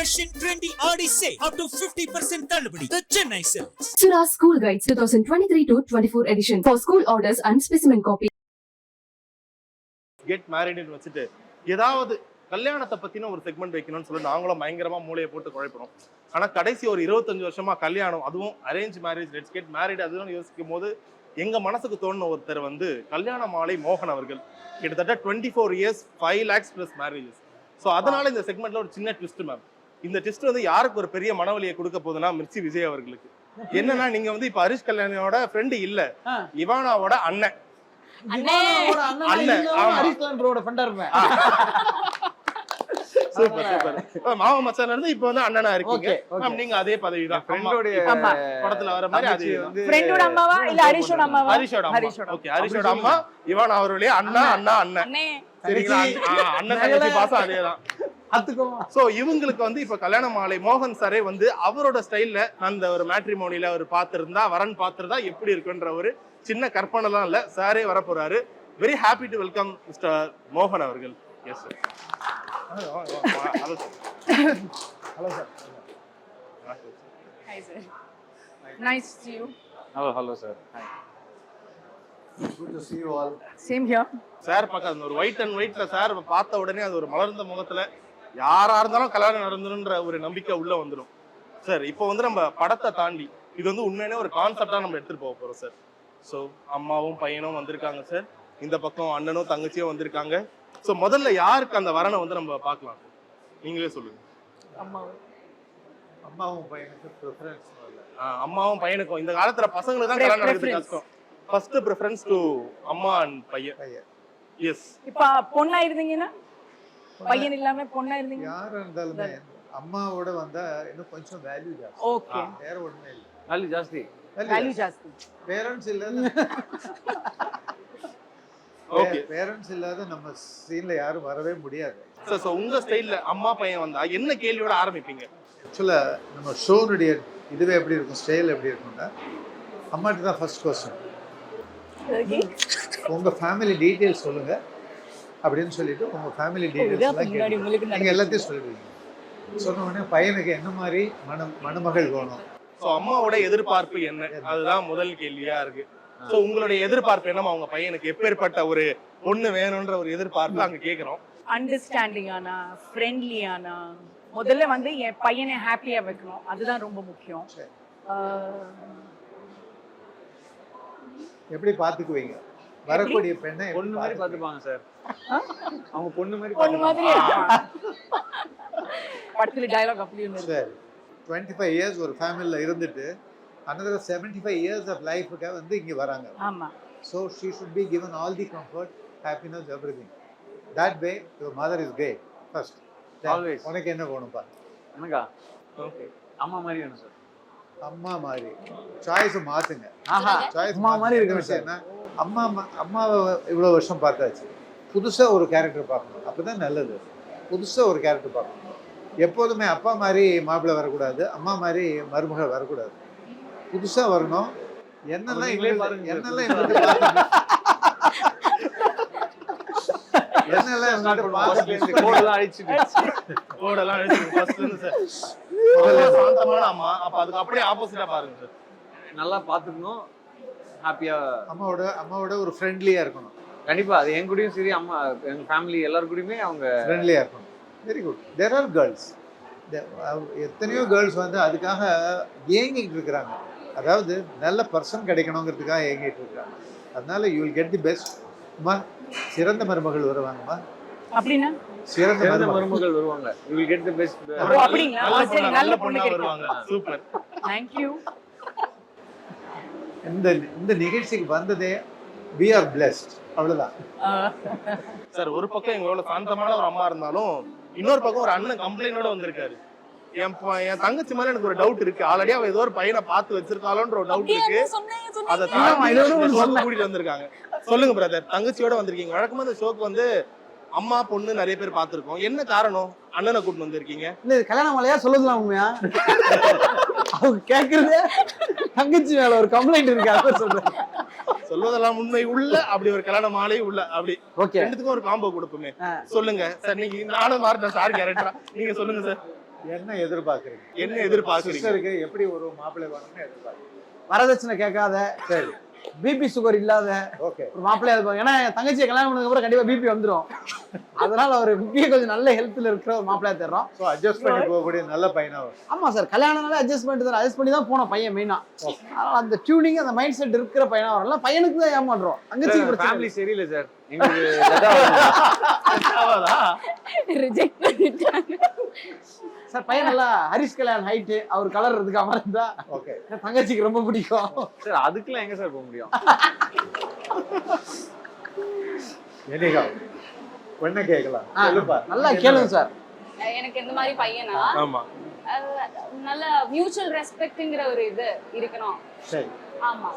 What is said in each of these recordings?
fresh and trendy Aadi sale up to 50% தள்ளுபடி. The Chennai Silks. Sura School Guides 2023 to 24 edition for school orders and specimen copy. Get மேரிட்னு வச்சுட்டு ஏதாவது கல்யாணத்தை பத்தின ஒரு segment வைக்கணும்னு சொல்லி நாங்களும் பயங்கரமா மூளையை போட்டு குழப்பறோம். ஆனா கடைசி ஒரு 25 வருஷமா கல்யாணம், அதுவும் arrange marriage, let's get married, அதுவும் யோசிக்கும் போது எங்க மனசுக்கு தோணுன ஒருத்தர் கல்யாண மாலை மோகன் அவர்கள். கிட்டத்தட்ட 24 years 5 lakhs plus marriages. So அதனால இந்த செக்மெண்ட்ல ஒரு சின்ன ட்விஸ்ட் மேம். இந்த ட்விஸ்ட் யாருக்கு ஒரு பெரிய மனவலியை கொடுக்க போகுதுன்னா மிர்ச்சி விஜய் அவர்களுக்கு. என்னன்னா நீங்க இப்ப ஹரிஷ் கல்யாணியோட ஃப்ரெண்டு இல்ல, இவானாவோட அண்ணன். Super super. மாமா மச்சான் இருந்து இப்ப அண்ணனா இருக்கீங்க. நீங்க அதே பதவி தான். படத்துல வர மாதிரி அது ஃப்ரெண்டோட அம்மாவா இல்ல ஹரிஷோட அம்மாவா? ஹரிஷோட. ஓகே, ஹரிஷோட அம்மா இவான் அவருடைய அண்ணா அண்ணா அண்ணன். சரிங்களா? அண்ணன் தங்கச்சி பாசம் அதேதான். சோ இவங்களுக்கு இப்ப கல்யாண மாலை மோகன் சாரே அவரோட ஸ்டைல்ல அந்த ஒரு மேட்ரிமோனியில அவர் பாத்திருந்தா வரன் பாத்திருந்தா எப்படி இருக்குன்ற ஒரு சின்ன கற்பனை எல்லாம் இல்ல, சாரே வர போறாரு. Very happy to welcome mister மோகன் அவர்கள். Yes sir. Hello sir. Hello sir. Hi sir. Nice to you. Hello sir. Hi. Good to see you all. Same here. Sir பக்கம் ஒரு ஒயிட் அண்ட் ஒயிட்ல சார் பார்த்த உடனே அது ஒரு மலர்ந்த முகத்துல யாரா இருந்தாலும் கல்யாணம் நடந்துருன்ற ஒரு நம்பிக்கை உள்ள வந்துடும். சார் இப்போ நம்ம படத்தை தாண்டி இது உண்மையான ஒரு கான்செப்டா நம்ம எடுத்துட்டு போக போறோம் சார். ஸோ அம்மாவும் பையனும் வந்திருக்காங்க சார், இந்த பக்கம் அண்ணனும் தங்கச்சியும் வந்திருக்காங்க. ஸோ முதல்ல யாருக்கு அந்த வரனை நம்ம பார்க்கலாம், நீங்களே சொல்லுங்க. அம்மாவும் பையனுக்கு ப்ரிஃபரன்ஸ். அம்மாவும் பையனுக்கும் இந்த காலத்துல பசங்களுக்கு தான் கல்யாணம் நடக்குது கஷ்டம். ஃபர்ஸ்ட் ப்ரிஃபரன்ஸ் டு அம்மா அண்ட் பையன். எஸ். இப்ப பொண்ணா இருந்தீங்கன்னா பையன் இல்லாம பொண்ணா இருந்தீங்க யாரா இருந்தாலுமே அம்மாவோட வந்தா இன்னும் கொஞ்சம் வேல்யூ ஜாஸ்தி. ஓகே. வேற ஒண்ணுமே இல்ல. வேல்யூ ஜாஸ்தி. பேரண்ட்ஸ் இல்லாத ஓகே, பேரண்ட்ஸ் இல்லாத நம்ம சீன்ல யாரும் வரவே முடியாது. சோ உங்க ஸ்டைல்ல அம்மா பையன் வந்தா என்ன கேள்வியோட ஆரம்பிப்பீங்க? ஆக்சுவலா நம்ம ஷோனுடைய இதுவே எப்படி இருக்கும், ஸ்டைல் எப்படி இருக்கும்னா அம்மாட்ட தான் ஃபர்ஸ்ட் கொஸ்டின். உங்க ஃபேமிலி டீடைல்ஸ் சொல்லுங்க அப்படின்னு சொல்லிட்டு உங்க ஃபேமிலி டீடைல்ஸ் நீங்க எல்லாத்தையும் சொல்லிடுவீங்க. சொன்ன உடனே பையனுக்கு என்ன மாதிரி மணமகள் வேணும், சோ அம்மாவோட எதிர்பார்ப்பு என்ன, அதுதான் முதல் கேள்வியா இருக்கு. சோ உங்களுடைய எதிர்பார்ப்பு என்ன, அவங்க பையனுக்கு எப்பேற்பட்ட ஒரு பொண்ணு வேணும்ன்ற ஒரு எதிர்பார்ப்பு அங்க கேக்குறோம். அண்டர்ஸ்டாண்டிங்கானா, ஃப்ரெண்ட்லியானா, முதல்ல என் பையனை ஹாப்பியா வைக்கணும், அதுதான் ரொம்ப முக்கியம். எப்படி பாத்துக்குவீங்க வரக்கூடிய பெண்ணை? பொண்ணு மாதிரி பாத்துப்பாங்க சார். அவங்க பொண்ணு மாதிரி படத்துல டயலாக் அப்படியே சார். 25 இயர்ஸ் ஒரு ஃபேமிலில இருந்துட்டு another 75 years of life-க்கு இங்க வராங்க. ஆமா. So she should be given all the comfort, happiness, everything. That way your mother is great first. Always. உனக்கு என்ன வேணும்பா? எனக்கா? ஓகே, அம்மா மாதிரி வேணும் சார். அம்மா மாதிரி சாய்ஸ் மாத்துங்க. சாய்ஸ் அம்மா மாதிரி இருக்கணும் சார். என்ன அம்மாவை இவ்வளவு வருஷம் பார்த்தாச்சு, புதுசா ஒரு கேரக்டர் பார்க்கணும், அப்பதான் நல்லது. புதுசா ஒரு கேரக்டர் பார்க்கணும். எப்போதுமே அப்பா மாதிரி மாப்பிள்ளை வரக்கூடாது, அம்மா மாதிரி மருமகள் வரக்கூடாது, புதுசா வரணும். என்னெல்லாம் நல்லா பாத்துக்கணும், ஹாப்பியா. அம்மாவோட ஒரு ஃப்ரெண்ட்லியா இருக்கணும். கண்டிப்பா அது என் கூடயும் சரி, அம்மா எங்க ஃபேமிலி எல்லாரும் கூடயுமே அவங்க ஃப்ரெண்ட்லியா இருக்கணும். Very good. There are girls, எத்தனையோ கேர்ள்ஸ் அதுக்காக ஏங்கிட்டு இருக்கிறாங்க. அதாவது நல்ல பர்சன் கிடைக்கணுங்கிறதுக்காக ஏங்கிட்டு இருக்காங்க. அதனால you will get the best. அம்மா சிறந்த மருமகள் வருவாங்கம்மா. அப்படினா சிறந்த மருமகள் வருவாங்க. You will get the best. அப்படிங்களா? சரி, நல்ல பொண்ணு வருவாங்க. சூப்பர். Thank you. இந்த நிகழ்ச்சிக்கு வந்ததே we are blessed. அவ்வளவுதான் சார். ஒரு பக்கம் எங்களோட சாந்தமான ஒரு அம்மா இருந்தாலும் இன்னொரு பக்கம் ஒரு அண்ணன் கம்ப்ளைண்டோட வந்திருக்காரு. என் தங்கச்சி மாதிரி எனக்கு ஒரு டவுட் இருக்கு, ஆல்ரெடி அவ ஏதோ ஒரு பையனை பார்த்து வச்சிருக்காளோன்ற ஒரு டவுட் இருக்கு, அதை கூட்டிட்டு வந்திருக்காங்க. சொல்லுங்க பிரதர், தங்கச்சியோட வந்திருக்கீங்க. வழக்கமா இந்த ஷோக்கு அம்மா பொண்ணு நிறைய பேர் பார்த்திருக்கோம், என்ன காரணம் அண்ணனை கூட்டிட்டு வந்திருக்கீங்க? கல்யாண மாலையா சொல்லுதலாம் உண்மையா? அவங்க கேக்குறது தங்கச்சி மேல ஒரு கம்ப்ளைண்ட் இருக்கு, அதான் சொல்றேன். சொல்வதெல்லாம் உண்மை உள்ள அப்படி ஒரு கல்யாண மாலை உள்ள அப்படி ரெண்டுத்துக்கும் ஒரு காம்போ கொடுப்போமே. சொல்லுங்க சார். நீங்க நானும் மாறிட்டேன் சார் கேரக்டரா, நீங்க சொல்லுங்க சார். என்ன எதிர்பார்க்குறீங்க? என்ன எதிர்பார்க்குறீங்க? சிஸ்டருக்கு எப்படி ஒரு மாப்பிள்ளை வேணும்னு எதிர்பார்க்குறீங்க? வரதட்சணை கேட்காத, சரி, பிபி சுகர் இல்லாத ஓகே. ஒரு மாப்பிள்ளையா இருப்பாங்க. ஏன்னா என் தங்கச்சியை கல்யாணம் பண்ணதுக்கு அப்புறம் கண்டிப்பா பிபி வந்துடும். அதனால அவர் பிபி கொஞ்சம் நல்ல ஹெல்த்ல இருக்கிற ஒரு மாப்பிள்ளையா தேடுறோம். ஸோ அட்ஜஸ்ட் பண்ணி போகக்கூடிய நல்ல பையனா வரும். ஆமா சார், கல்யாணம்னால அட்ஜஸ்ட் பண்ணி தான் போனோம் பையன் மெயினா. அதனால அந்த டியூனிங் அந்த மைண்ட் செட் இருக்கிற பையனா வரல. பையனுக்கு தான் ஏமாற்றோம், தங்கச்சி ஃபேமிலி சரியில்லை சார். எங்களுக்கு ரிஜெக்ட் பண்ணிட்டாங்க. சார் பையன் நல்லா ஹரிஷ் கல்யாண் ஹைட்டு, அவர் கலர் இருக்க மாதிரி இருந்தா ஓகே. என் தங்கச்சிக்கு ரொம்ப பிடிக்கும். சார் அதுக்கெல்லாம் எங்க சார் போக முடியும்? எனிகா என்ன கேட்கலாம் ஆ, சொல்லுப்பா. நல்லா கேளுங்க சார். எனக்கு இந்த மாதிரி பையனா ஆமா. நல்ல மியூச்சுவல் ரெஸ்பெக்ட்ங்கிற ஒரு இது இருக்கணும். சரி, ஆமா,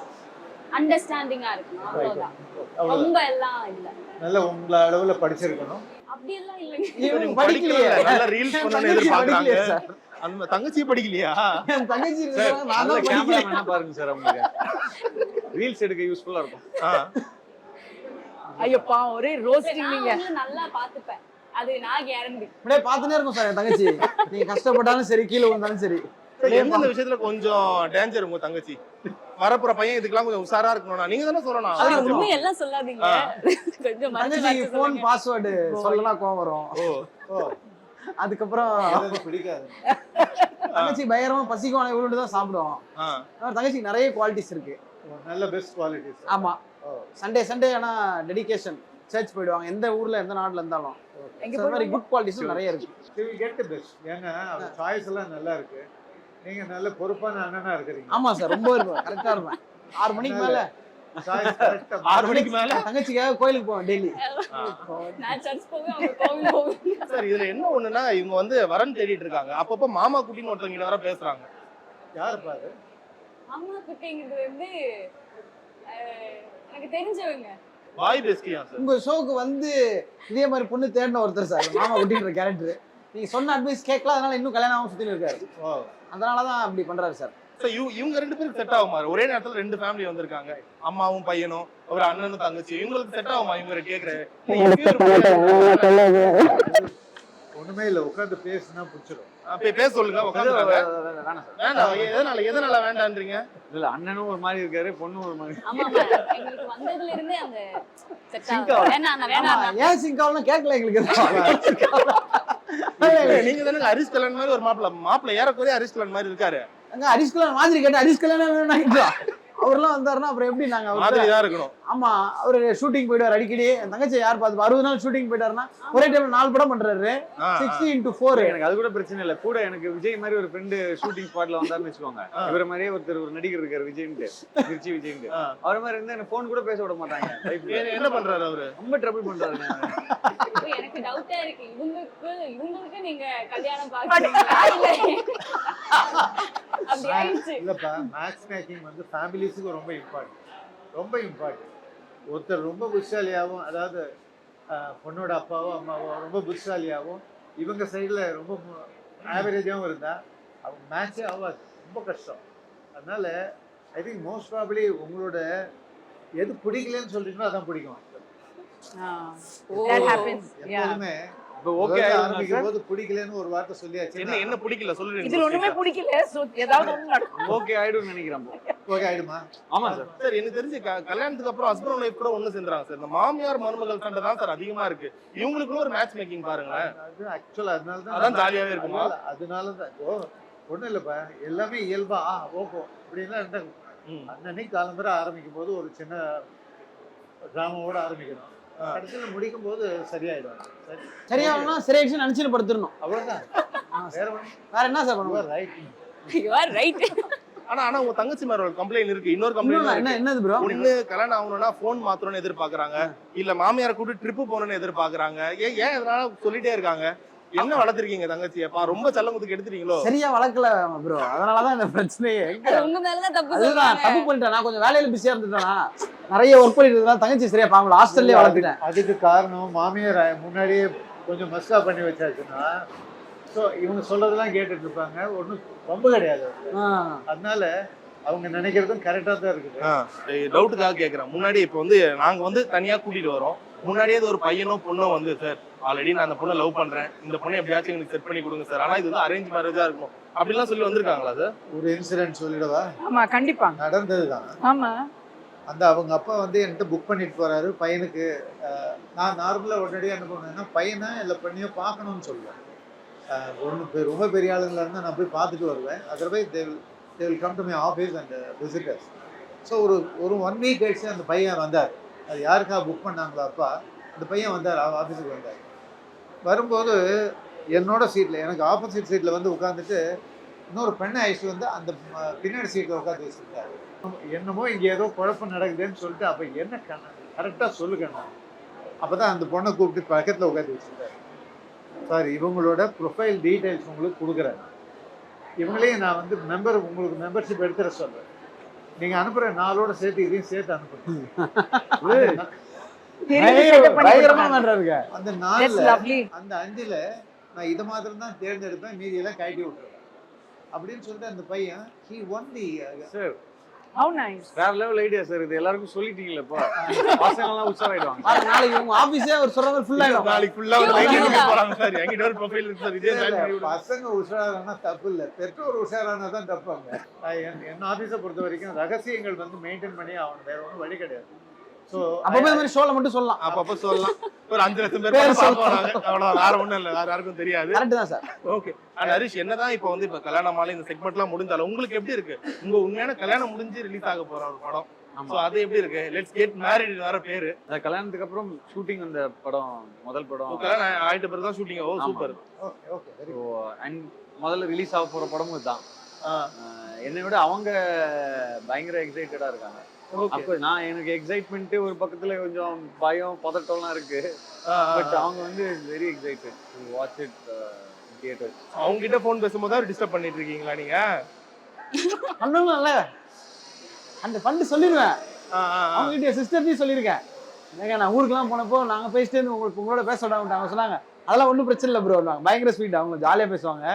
அண்டர்ஸ்டாண்டிங்கா இருக்கணும், அவ்வளவுதான். அவ்வளவுதான். ரொம்ப எல்லாம் இல்ல, நல்ல உங்கள அளவுல படிச்சிருக்கணும். அப்படி எல்லாம் இல்லைங்க. இவங்க படிக்கலையே, படிக்கலையே. நல்ல ரீல்ஸ் என் பண்ணணும்னு தங்கச்சி எதிர்பார்க்கறாங்க. படிக்கலையே சார். அந்த தங்கச்சி படிக்கலையா? என் தங்கச்சி இருக்கிறாங்க, நான் நல்ல தான் கேமரா படிக்கல. வேணா பாருங்க சார், அவங்களுக்கு ரீல்ஸ் எடுக்க யூஸ்ஃபுல்லா இருக்கும். ஆ. ஐயப்பா ஒரே ரோஸ்டிங் நான் நீங்க. வந்து நல்லா பாத்துப்பேன், அது நான் கேரண்டி. அப்படியே பார்த்துட்டே இருக்கும் சார் என் தங்கச்சி. நீங்க கஷ்டப்பட்டாலும் சரி, கீழே விழுந்தாலும் சரி. சரி, எந்தெந்த விஷயத்துல கொஞ்சம் டேஞ்சர் உங்க தங்கச்சி? வரப்புற பையன் இதுக்கெல்லாம் கொஞ்சம் உஷாரா இருக்கணும்னா நீங்க தானே சொல்லணும். அது உண்மை உண்மை எல்லாம் சொல்லாதீங்க, கொஞ்சம் தங்கச்சிக்கு போன் பாஸ்வேர்டு சொல்லலாம் கோவம் வரும். ஓ, ஓ, அதுக்கப்புறம் எனக்கு பிடிக்காது. தங்கச்சி பயங்கரமா பசிக்கும், இவ்வளவு தான் சாப்பிடுவோம். ஆ. தங்கச்சிக்கு நிறைய குவாலிட்டிஸ் இருக்கு. நல்ல பெஸ்ட் குவாலிட்டிஸ். ஆமா, ஓ, சண்டே ஆனா டெடிகேஷன், சர்ச் போயிடுவாங்க எந்த ஊர்ல எந்த நாட்டுல இருந்தாலும். எங்க இந்த மாதிரி குட் குவாலிட்டிஸ் நிறைய இருக்கு. you will get the best. ஏன்னா அவர் சாய்ஸ் எல்லாம் நல்லா இருக்கு. நீங்க நல்ல பொறுப்பான அண்ணனா இருக்கிறீங்க. ஆமா சார், ரொம்ப இருக்கும், கரெக்டா இருப்பேன். 6 மணிக்கு மேல சாய்ஸ் கரெக்டா 6 மணிக்கு மேல தங்கச்சிக்காக கோயிலுக்கு போவேன் டெய்லி. நான் சர்ச் போவேன், அவங்க கோவில் போவேன். சார் இதுல என்ன ஒண்ணுன்னா இவங்க வந்து வரன் தேடிட்டு இருக்காங்க. அப்பப்ப மாமா குட்டின்னு ஒருத்தவங்க வர பேசுறாங்க. யார் பாரு? அம்மா குட்டிங்கிறது வந்து எனக்கு தெரிஞ்சவங்க. பாய் பெஸ்டியா சார்? உங்க ஷோக்கு வந்து இதே மாதிரி பொண்ணு தேடின ஒருத்தர் சார், மாமா குட்டின்ற கேரக்டர். நீங்க சொன்ன அட்வைஸ் கேட்கல, அதனால இன்னும் கல்யாணம் ஆகாம சுத்தின்னு இருக்காரு. ஓ, அதனாலதான் அப்படி பண்றாரு சார். இவங்க 2 பேருக்கு செட் ஆகுமா? ஒரே நேரத்துல 2 ஃபேமிலி வந்திருக்காங்க, அம்மாவும் பையனும், ஒரு அண்ணனும் தங்கச்சி. இவங்களுக்கு செட் ஆகுமா? இவங்க கேக்குறேன். ஒண்ணுமே இல்ல, உட்கார்ந்து பேசினா புடிச்சிடும். பேச சொல்லுங்க. உட்காந்துருக்காங்க. வேணாம் சார். வேணாம். எதனால வேண்டான்றீங்க? இல்ல அண்ணனும் ஒரு மாதிரி இருக்காரு, பொண்ணும் ஒரு மாதிரி. ஆமா ஆமா, எங்களுக்கு வந்ததுல இருந்தே அந்த செட் Sync ஆகும். ஆகும். வேணாம் ஆமா, வேணாம். ஏன் சிங்காவெல்லாம் கேட்கல எங்களுக்கு. நீங்க தானே ஹரிஷ் கல்யாண் மாதிரி ஒரு மாப்பிள்ள ஏறக்குறைய ஹரிஷ் கல்யாண் மாதிரி இருக்காரு. அங்க ஹரிஷ் கல்யாண் மாதிரி கேட்டேன், ஹரிஷ் கல்யாணம் வேணும்னா அவர்லாம் வந்தாருன்னா அப்புறம் எப்படி நாங்க மாதிரி அவர்கிட்ட- தான் இருக்கணும். ஆமா, அவரு ஷூட்டிங் போயிடுவார் அடிக்கடி. என் தங்கச்சி யார் பார்த்து 60 நாள் ஷூட்டிங் போயிட்டாருன்னா ஒரே டைம்ல 4 படம் பண்றாரு. 60x4. எனக்கு அது கூட பிரச்சனை இல்ல. கூட எனக்கு விஜய் மாதிரி ஒரு ஃப்ரெண்டு ஷூட்டிங் ஸ்பாட்ல வந்தாருன்னு வச்சுக்கோங்க. இவர மாதிரியே ஒரு நடிகர் இருக்காரு, விஜய்ன்ட்டு, திருச்சி விஜய்ன்ட்டு. அவர மாதிரி இருந்தா எனக்கு போன் கூட பேச விட மாட்டாங்க. என்ன பண்றாரு அவரு? ரொம்ப ட்ரபிள் பண்றாருங்க. இப்போ எனக்கு டவுட்டா இருக்கு, இவங்களுக்கு நீங்க கல்யாணம் பாக்குறீங்களா இல்ல அப்படி ஆயிடுச்சு. இல்லப்பா, மேட்ச் மேக்கிங் வந்து ஃபேமிலிஸுக்கு ரொம்ப இம்பார்ட்டன்ட், ரொம்ப இம்பார்ட்டன்ட். ஒருத்தர் ரொம்ப புத்திசாலியாகவும், அதாவது பொண்ணோட அப்பாவோ அம்மாவோ ரொம்ப புத்திசாலியாகவும், இவங்க சைடில் ரொம்ப ஆவரேஜாகவும் இருந்தால் அவங்க மேட்சே ஆகாது, ரொம்ப கஷ்டம். அதனால ஐ திங்க் மோஸ்ட் ப்ராபப்லி உங்களோட எது பிடிக்கலன்னு சொல்றீங்களோ அதான் பிடிக்கும். That happens. Yeah. எப்போதுமே இப்போ ஓகே ஆரம்பிக்கும் போது பிடிக்கலன்னு ஒரு வார்த்தை சொல்லியாச்சு. என்ன பிடிக்கல சொல்லுங்க. இதுல ஒண்ணுமே பிடிக்கல, சோ ஏதாவது ஒண்ணு நடக்கும். ஓகே ஆயிடும்னு நினைக்கிறேன். ஓகே ஆயிடுமா? ஆமா சார். சார் எனக்கு தெரிஞ்சு கல்யாணத்துக்கு அப்புறம் ஹஸ்பண்ட் அண்ட் ஒய்ஃப் கூட ஒண்ணு சேர்ந்துறாங்க சார். இந்த மாமியார் மருமகள் சண்டை தான் சார் அதிகமா இருக்கு. இவங்களுக்குள்ள ஒரு மேட்ச் மேக்கிங் பாருங்களேன். அது ஆக்சுவலா அதனால அதான் ஜாலியாவே இருக்குமா? அதனால தான் ஒன்றும் இல்லைப்பா, எல்லாமே இயல்பா ஓகோ அப்படின்லாம் இருந்தாங்க. அன்னன்னைக்கு காலம்பரை ஆரம்பிக்கும் போது ஒரு சின்ன டிராமாவோட ஆரம்பிக்கணும், கடைசியில் முடிக்கும் போது சரியாயிடும். சரியாகணும்னா சரியாயிடுச்சு நினைச்சுன்னு படுத்துடணும், அவ்வளவுதான். வேற என்ன சார் பண்ணுவோம்? ரைட். You are right. ஆனா உங்க தங்கச்சி மேல ஒரு கம்ப்ளைண்ட் இருக்கு. இன்னொரு கம்ப்ளைண்ட் என்னது ப்ரோ? ஒண்ணு கல்யாணம் ஆகணும்னா போன் மாத்தணும்னு எதிர்பார்க்கறாங்க, இல்ல மாமியாரை கூட்டி ட்ரிப்பு போகணும்னு எதிர்பார்க்கறாங்க. ஏன் இதனால சொல்லிட்டே இருக்காங்க. என்ன வளர்த்திருக்கீங்க தங்கச்சியப்பா? ரொம்ப செல்லமுத்துக்கு எடுத்துட்டீங்களோ? சரியா வளர்க்கல ப்ரோ, அதனாலதான் இந்த பிரச்சனையே. அது உங்க மேலதான் தப்பு அதுதான் சொல்றாங்க. தப்பு பண்ணிட்டேன். நான் கொஞ்சம் வேலையில பிஸியா இருந்துட்டேனா, நிறைய ஒர்க் பண்ணிட்டு இருந்தா தங்கச்சி சரியா பாவல ஹாஸ்டல்லே வளர்த்துட்டேன். அதுக்கு காரணம் மாமியார் முன்னாடியே கொஞ்சம் மஸ்தா பண்ணி வச்சாச்சுன்னா, ஸோ இவங்க சொல்றதெல்லாம் கேட்டுட்டு இருப்பாங்க, ஒன்றும் ரொம்ப கிடையாது. அதனால அவங்க நினைக்கிறதும் கரெக்டா தான் இருக்குது. டவுட்டுக்காக கேக்குறேன். முன்னாடி இப்ப வந்து நாங்க வந்து தனியா கூட்டிட்டு வரோம், முன்னாடியே ஒரு பையனோ பொண்ணோ வந்து சார் ஆல்ரெடி நான் அந்த பொண்ணை லவ் பண்றேன், இந்த பொண்ணை எப்படியாச்சும் எனக்கு செட் பண்ணி கொடுங்க சார், ஆனா இது வந்து அரேஞ்ச் மேரேஜா இருக்கும் அப்படிலாம் சொல்லி வந்திருக்காங்களா சார்? ஒரு இன்சிடென்ட் சொல்லிடவா? ஆமா கண்டிப்பா நடந்ததுதான். ஆமா அந்த அவங்க அப்பா வந்து என்கிட்ட புக் பண்ணிட்டு போறாரு பையனுக்கு. நான் நார்மலாக உடனடியாக என்ன பண்ணுவேன்னா பையனை இல்லை பண்ணியோ பார்க்கணும்னு சொல்லுவேன். ரொம்ப பெரிய ஆளுங்களா இருந்தால் நான் போய் பார்த்துட்டு வருவேன். Otherwise they will come to my office and visitors. So ஒரு 1 வீக் கழிச்சு அந்த பையன் வந்தார். அது யாருக்காக புக் பண்ணாங்களோ அப்பா, அந்த பையன் வந்தார், ஆஃபீஸுக்கு வந்தார். வரும்போது என்னோட சீட்டில், எனக்கு ஆப்போசிட் சீட்டில் வந்து உட்காந்துட்டு இன்னொரு பெண்ணை அழைச்சிட்டு வந்து அந்த பின்னாடி சீட்டில் உட்காந்து வச்சுருக்காரு. என்னமோ இங்கே ஏதோ குழப்பம் நடக்குதுன்னு சொல்லிட்டு, அப்போ என்ன கரெக்டாக சொல்லுங்கண்ணா. அப்போ தான் அந்த பொண்ணை கூப்பிட்டு பக்கத்தில் உட்காந்து வச்சுருக்காரு. சார், இவங்களோட ப்ரொஃபைல் டீட்டெயில்ஸ் உங்களுக்கு கொடுக்குறேன், இவங்களையும் நான் வந்து உங்களுக்கு மெம்பர்ஷிப் எடுத்துட சொல்கிறேன், நீங்கள் அனுப்புகிற நாளோட சேர்த்து இதையும் சேர்த்து அனுப்புகிறேன். பயங்கரமா பண்றாருங்க. அந்த 4ல் அந்த 5ல் நான் இதை மாத்திரம் தான் தேர்ந்தெடுப்பேன், மீதியெல்லாம் கழட்டி விட்டுருவேன் அப்படின்னு சொல்லிட்டு அந்த பையன் he won the sir. How nice. வேற லெவல் ஐடியா சார். இது எல்லாருக்கும் சொல்லிட்டீங்களா? இப்போ பசங்க எல்லாம் உற்சாகமாயிடுவாங்க. நாளைக்கு உங்க ஆபீஸே ஒரு சொல்ற மாதிரி ஃபுல் ஆயிடும். நாளைக்கு ஃபுல்லா போறாங்க சார். என்கிட்ட ஒரு ப்ரொஃபைல் இருக்கு சார், இதே பசங்க உஷாரானா தப்பு இல்லை, பெற்றோர் உஷாரானா தான் தப்பாங்க. என் ஆஃபீஸை பொறுத்த வரைக்கும் ரகசியங்கள் வந்து மெயின்டைன் பண்ணி ஆகணும், வேற ஒன்றும் வழி கிடையாது. ஸோ அப்பவே இந்த மாதிரி ஷோல மட்டும் சொல்லலாம். அப்பப்போ சொல்லலாம். ஒரு 5 லட்சம் பேர் பார்ப்பாங்க, அவ்வளவு, வேற ஒண்ணும் இல்லை, வேற யாருக்கும் தெரியாது. கரெக்ட் தான் சார். ஓகே. ஹரிஷ், என்னதான் இப்போ வந்து இப்போ கல்யாணமால இந்த செக்மெண்ட்லாம் முடிஞ்சாலும் உங்களுக்கு எப்படி இருக்கு? உங்க உண்மையான கல்யாணம் முடிஞ்சு ரிலீஸ் ஆக போற ஒரு படம், சோ அது எப்படி இருக்கு? லெட்ஸ் கெட் மேரிட் வேற பேரு. கல்யாணத்துக்கு அப்புறம் ஷூட்டிங் அந்த படம் முதல் படம் கல்யாணம் ஆயிட்ட பிறகு தான் shooting. Oh super. Okay okay very so and முதல்ல ரிலீஸ் ஆக போற படமும் இதுதான். என்னை விட அவங்க பயங்கர எக்ஸைட்டடா இருக்காங்க. அப்ப நான் எனக்கு எக்ஸைட்மெண்ட் ஒரு பக்கத்துல கொஞ்சம் பயம் பதட்டம்லாம் இருக்கு. பட் அவங்க வந்து very excited to watch it theatre. அவங்க கிட்ட ஃபோன் பேசும்போது டிஸ்டர்ப் பண்ணிட்டு இருக்கீங்களா நீங்க? பண்ணணும்ல, அந்த ஃபண்ட் சொல்லிடுவேன். அவங்க கிட்ட சிஸ்டர்ட்டையும் சொல்லியிருக்கேன். ஏங்க நான் ஊருக்குலாம் போனப்போ நாங்கள் பேசிட்டே உங்களோட பேச விடாமட்டாங்க. அவங்க சொன்னாங்க அதெல்லாம் ஒன்றும் பிரச்சனை இல்லை ப்ரோ, பயங்கர ஸ்வீட், அவங்க ஜாலியாக பேசுவாங்க.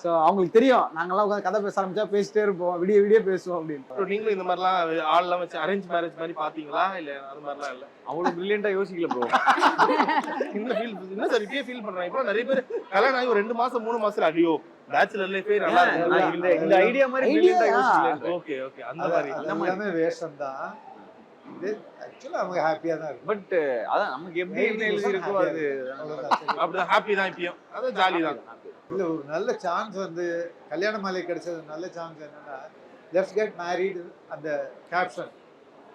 ஸோ அவங்களுக்கு தெரியும் நாங்கள்லாம் உட்காந்து கதை பேச ஆரம்பிச்சா பேசிட்டே இருப்போம், விடிய பேசுவோம் அப்படின்னு. நீங்களும் இந்த மாதிரிலாம் ஆள்லாம் வச்சு அரேஞ்ச் மேரேஜ் மாதிரி பாத்தீங்களா? இல்ல அது மாதிரிலாம் இல்ல? அவ்வளவு பிரில்லியண்டா யோசிக்கல ப்ரோ. இந்த ஃபீல் என்ன சார் இப்பயே ஃபீல் பண்றாங்க? இப்போ நிறைய பேர் கல்யாணம் ஆகி ஒரு 2 மாசம் 3 மாசத்துல ஐயோ பேச்சுலர் லைஃபே நல்லா இருக்கு, இந்த ஐடியா மாதிரி பிரில்லியண்டா யோசிக்கல. ஓகே ஓகே, அந்த மாதிரி எல்லாமே வேஷம் தான். இது ஆக்சுவலா அவங்க ஹாப்பியா தான் இருக்கு. பட் அதான் நமக்கு எப்படி எழுதி இருக்கோ அது அப்படிதான் ஹாப்பி தான் இப்பயும், அது ஜாலி தான். இல்ல ஒரு நல்ல சான்ஸ் வந்து கல்யாண மாலை கிடைச்சது. நல்ல சான்ஸ் என்னன்னா லெட்ஸ் கெட் மேரிட் அந்த கேப்ஷன்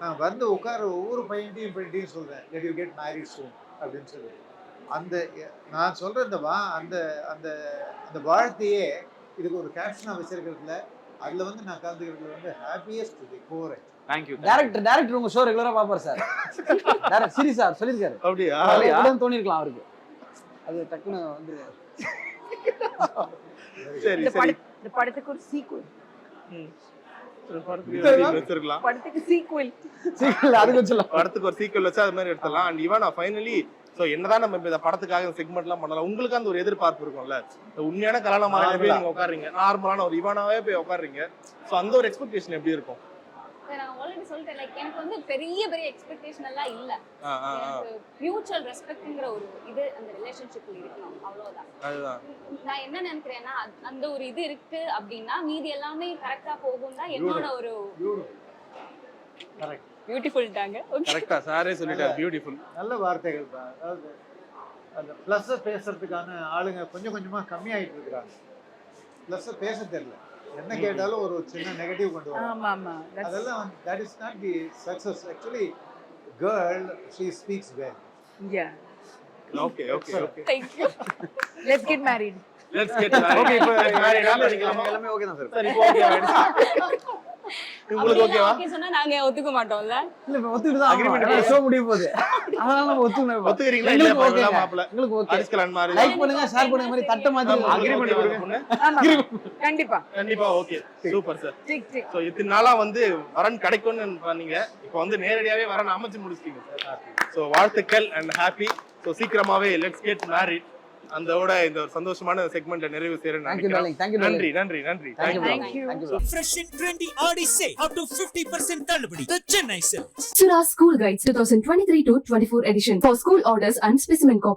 நான் வந்து உட்கார ஒவ்வொரு பையன்ட்டையும் சொல்றேன் லெட் யூ கெட் மேரிட் சூன் அப்படின்னு சொல்லி. அந்த நான் சொல்ற இந்த அந்த அந்த அந்த வாழ்த்தையே இதுக்கு ஒரு கேப்ஷனா வச்சிருக்கிறதுல அதுல வந்து நான் கலந்துக்கிறதுல வந்து happiest the core. Thank you. Director உங்க ஷோ ரெகுலரா பாப்பார் சார். டைரக்ட் சீரி சார் சொல்லிருக்காரு. அப்படியே அப்படியே தோணிருக்கலாம் அவருக்கு. அது டக்குன்னு வந்து சரி சரி. இந்த படத்துக்கு ஒரு சீக்வல். படத்துக்கு சீக்வல் அதுக்கு சொல்லலாம். படத்துக்கு ஒரு சீக்வல் வச்சு அது மாதிரி எடுத்துடலாம். அண்ட் ஈவன் ஃபைனலி ஸோ என்னதான் நம்ம இந்த படத்துக்காக செக்மெண்ட்லாம் பண்ணலாம், உங்களுக்கு அந்த ஒரு எதிர்பார்ப்பு இருக்கும்ல, உண்மையான கல்யாணமான போய் நீங்க உட்காருங்க, நார்மலான ஒரு இவானாவே போய் உட்காருங்க, ஸோ அந்த ஒரு எக்ஸ்பெக்டேஷன் எப்படி இருக்கும்? நான் ஆல்ரெடி சொல்லிட்டேன், லைக் எனக்கு வந்து பெரிய எக்ஸ்பெக்டேஷன் எல்லாம் இல்ல. எனக்கு மியூச்சுவல் ரெஸ்பெக்ட்ங்கிற ஒரு இது அந்த ரிலேஷன்ஷிப்ல இருக்கணும், அவ்வளவுதான். அதுதான் நான் என்ன நினைக்கிறேன்னா அந்த ஒரு இது இருக்கு அப்படின்னா மீதி எல்லாமே கரெக்டா போகும் தான் என்னோட ஒரு பியூட்டிஃபுல் டாங்க. கரெக்டா சாரே சொல்லிட்டாரு, பியூட்டிஃபுல். நல்ல வார்த்தைகள் தான். அதாவது அந்த ப்ளஸ்ஸை பேசுறதுக்கான ஆளுங்க கொஞ்சம் கொஞ்சமா கம்மியாயிட்டு இருக்கிறாங்க. ப்ளஸ்ஸை பேச தெரியல, என்ன கேட்டாலும் ஒரு சின்ன நெகட்டிவ் கொண்டு வராங்க. ஆமா ஆமா, அதெல்லாம் that is not the success. Actually girl she speaks well. yeah, okay okay okay, Thank you. let's get married. Okay. இப்போ எல்லாமே ஓகே தான் சார். சரி இப்போ ஓகே ஆயிடுச்சு. உங்களுக்கு ஓகேவா? ஓகே சொன்னா நாங்க ஒத்துக்க மாட்டோம்ல. இல்ல இப்ப ஒத்துக்கிட்டு தான் அக்ரிமெண்ட் ஷோ முடிய போகுது. அதனால நம்ம ஒத்துக்கணும். ஒத்துக்கிறீங்களா? இல்ல ஓகே மாப்ள. உங்களுக்கு ஓகே. ஹரிஷ் கல்யாண் மாதிரி லைக் பண்ணுங்க, ஷேர் பண்ணுங்க, மாதிரி தட்ட மாதிரி அக்ரிமெண்ட் கொடுங்க. கண்டிப்பா கண்டிப்பா okay, super sir. Tick tick. So இத்தனை நாளா வந்து வரன் கிடைக்கும்னு பண்ணீங்க, இப்போ வந்து நேரடியாவே வரன் அமைச்சு முடிச்சிட்டீங்க சார். சோ வாழ்த்துக்கள் அண்ட் ஹாப்பி. சோ சீக்கிரமாவே லெட்ஸ் கெட் மேரிட். அந்தோட இந்த ஒரு சந்தோஷமான செக்மெண்ட்டை நிறைவு செய்யறேன்னு தேங்க்யூ நினைக்கிறேன். டார்லிங் தேங்க்யூ நன்றி டார்லிங் நன்றி நன்றி thank you Thank you. Thank you Thank you. Fresh and trendy Audi sale up to 50% தள்ளுபடி. The Chennai Silks. Sura School Guides 2023 to 24 edition for school orders and specimen copies.